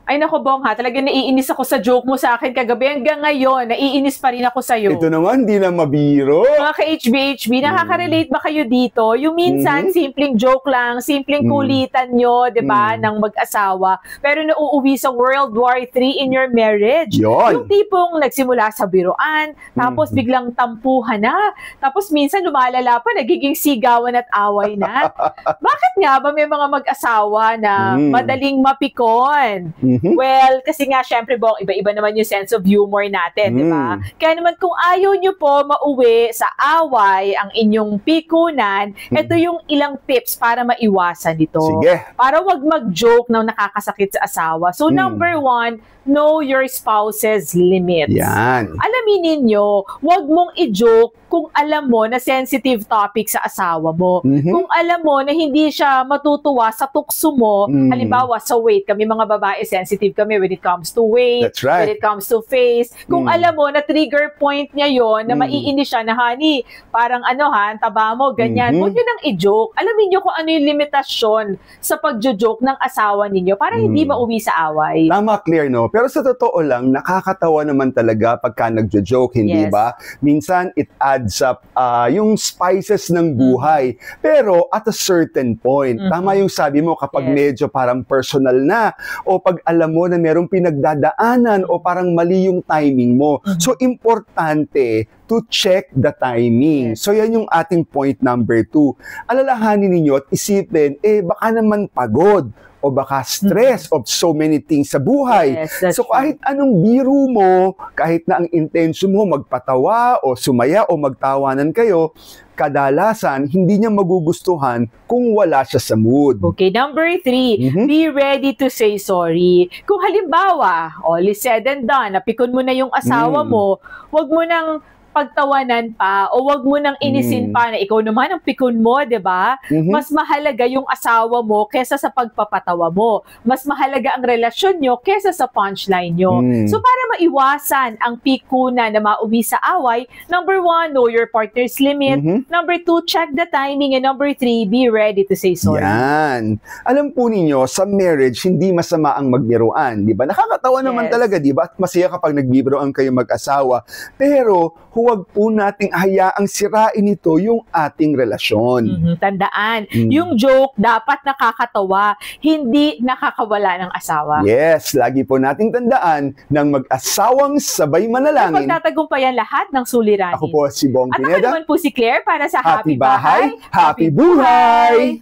Ay nako, Bong, ha, talagang naiinis ako sa joke mo sa akin kagabi. Hanggang ngayon, naiinis pa rin ako sa'yo. Ito naman, di na mabiro. Mga ka-HBHB, nakaka-relate ba kayo dito? Yung minsan, simpleng joke lang, simpleng kulitan nyo, di ba, ng mag-asawa, pero nauuwi sa World War III in your marriage. Yon. Yung tipong nagsimula sa biruan, tapos biglang tampuhan na, tapos minsan lumalala pa, nagiging sigawan at away na. Bakit nga ba may mga mag-asawa na madaling mapikon? Well, kasi nga, syempre, Bong, iba-iba naman yung sense of humor natin, di ba? Kaya naman, kung ayaw nyo po mauwi sa away ang inyong pikunan, ito yung ilang tips para maiwasan ito. Sige. Para wag mag-joke na nakakasakit sa asawa. So, number 1, know your spouse's limits. Yan. Alamin ninyo, wag mong i-joke kung alam mo na sensitive topic sa asawa mo. Kung alam mo na hindi siya matutuwa sa tukso mo, halimbawa sa weight, kami mga babae, sensitive kami when it comes to weight, That's right. when it comes to face. Kung alam mo na trigger point niya yon na maiinis siya na, honey, parang ano ha, taba mo, ganyan. Huwag nyo nang i-joke. Alamin nyo kung ano yung limitasyon sa pagjo-joke ng asawa ninyo para hindi mauwi sa away. Tama, Claire, no? Pero sa totoo lang, nakakatawa naman talaga pagka nagjo-joke, hindi ba? Minsan, it adds up yung spices ng buhay. Pero at a certain point, tama yung sabi mo, kapag medyo parang personal na, o pag alam mo na merong pinagdadaanan, o parang mali yung timing mo. So, importante to check the timing. So, yan yung ating point number 2. Alalahanin ninyo at isipin, baka naman pagod, o baka stress of so many things sa buhay. So kahit anong biro mo, kahit na ang intention mo magpatawa o sumaya o magtawanan kayo, kadalasan hindi niya magugustuhan kung wala siya sa mood. Okay, number 3, be ready to say sorry. Kung halimbawa, all is said and done, napikon mo na yung asawa mo, wag mo nang pagtawanan pa o wag mo nang inisin pa na ikaw naman ang pikon mo, 'di ba? Mas mahalaga yung asawa mo kaysa sa pagpapatawa mo. Mas mahalaga ang relasyon nyo kaysa sa punchline nyo. So para maiwasan ang pikunan na mauwi sa away, number 1, know your partner's limit. Number 2, check the timing. And number 3, be ready to say sorry. Yan. Alam po ninyo, sa marriage, hindi masama ang magbiruan, 'di ba? Nakakatawa naman talaga, 'di ba? At masaya kapag nagbibiruan kayo mag-asawa. Pero huwag po nating hayaang sirain ito yung ating relasyon. Tandaan, yung joke dapat nakakatawa, hindi nakakawala ng asawa. Yes, lagi po nating tandaan ng mag-asawang sabay manalangin. Pagtatagumpayan lahat ng suliranin. Ako po si Bong At ako Pineda. naman po si Claire para sa Happy Bahay, Happy Buhay!